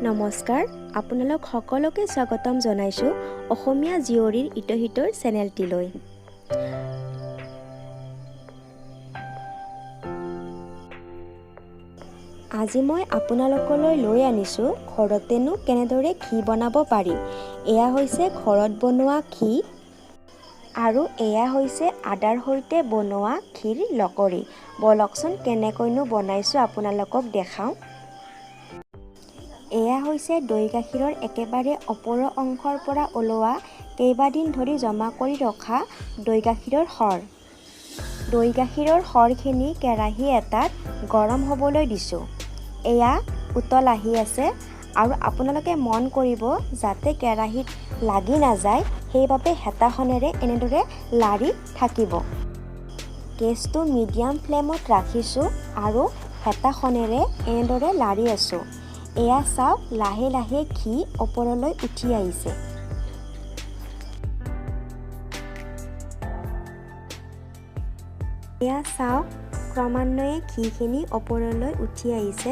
নমস্কাৰ, আপোনালোক সকলোকে স্বাগতম জনাইছোঁ অসমীয়া জীয়ৰীৰ ইটহিতৰ চেনেলটিলৈ। আজি মই আপোনালোকলৈ লৈ আনিছোঁ ঘৰতেনো কেনেদৰে ঘি বনাব পাৰি। এয়া হৈছে ঘৰত বনোৱা ঘি আৰু এয়া হৈছে আদাৰ সৈতে বনোৱা ঘিৰ লকৰি। বলকচোন কেনেকৈনো বনাইছোঁ আপোনালোকক দেখাওঁ। এয়া হৈছে দৈ গাখীৰৰ একেবাৰে ওপৰৰ অংশৰ পৰা ওলোৱা কেইবাদিন ধৰি জমা কৰি ৰখা দৈ গাখীৰৰ সৰ। দৈ গাখীৰৰ সৰখিনি কেৰাহী এটাত গৰম হ'বলৈ দিছোঁ। এয়া উতল আহি আছে আৰু আপোনালোকে মন কৰিব যাতে কেৰাহীত লাগি নাযায় সেইবাবে হেতাখনেৰে এনেদৰে লাৰি থাকিব। গেছটো মিডিয়াম ফ্লেমত ৰাখিছোঁ আৰু হেতাখনেৰে এনেদৰে লাৰি আছোঁ। এয়া চাওক লাহে লাহে ঘি ওপৰলৈ উঠি আহিছে। এয়া চাওক ক্ৰমান্বয়ে ঘিখিনি ওপৰলৈ উঠি আহিছে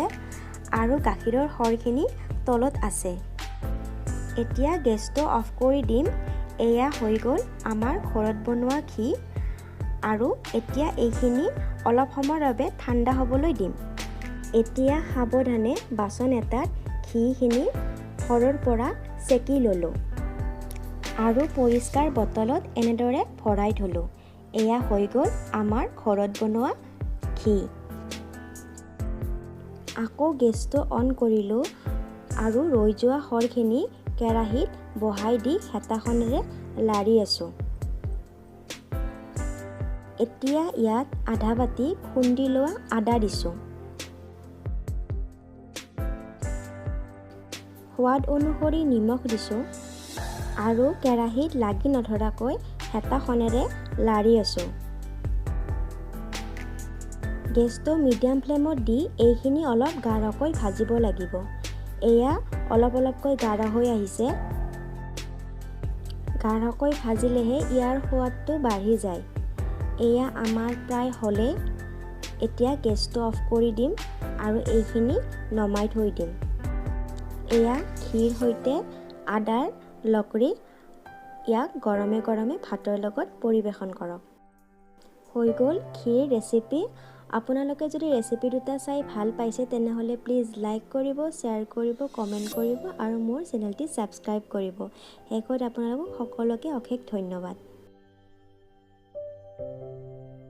আৰু গাখীৰৰ সৰখিনি তলত আছে। এতিয়া গেছটো অফ কৰি দিম। এয়া হৈ গ'ল আমাৰ ঘৰত বনোৱা ঘি আৰু এতিয়া এইখিনি অলপ সময়ৰ বাবে ঠাণ্ডা হ'বলৈ দিম। এতিয়া সাৱধানে বাচন এটাত ঘিখিনি সৰৰ পৰা চেকি ল'লোঁ আৰু পৰিষ্কাৰ বটলত এনেদৰে ভৰাই থলোঁ। এয়া হৈ গ'ল আমাৰ ঘৰত বনোৱা ঘি। আকৌ গেছটো অন কৰিলোঁ আৰু ৰৈ যোৱা সৰখিনি কেৰাহীত বহাই দি হেতাখনেৰে লাৰি আছোঁ। এতিয়া ইয়াত আধা বাতি খুন্দি লোৱা আদা দিছোঁ। সোৱাদ অনুসৰি নিমখ দিছোঁ আৰু কেৰাহীত লাগি নধৰাকৈ হেতাখনেৰে লাৰি আছোঁ। গেছটো মিডিয়াম ফ্লেমত দি এইখিনি অলপ গাঢ়কৈ ভাজিব লাগিব। এয়া অলপ অলপকৈ গাঢ় হৈ আহিছে। গাঢ়কৈ ভাজিলেহে ইয়াৰ সোৱাদটো বাঢ়ি যায়। এয়া আমাৰ প্ৰায় হ'লেই। এতিয়া গেছটো অফ কৰি দিম আৰু এইখিনি নমাই থৈ দিম। এয়া ঘিৰ সৈতে আদাৰ লকৰি। ইয়াক গৰমে গৰমে ভাতৰ লগত পৰিৱেশন কৰক। হৈ গ'ল ঘিৰ ৰেচিপি। আপোনালোকে যদি ৰেচিপি দুটা চাই ভাল পাইছে তেনেহ'লে প্লিজ লাইক কৰিব, শ্বেয়াৰ কৰিব, কমেণ্ট কৰিব আৰু মোৰ চেনেলটি ছাবস্ক্ৰাইব কৰিব। শেষত আপোনালোকক সকলোকে অশেষ ধন্যবাদ।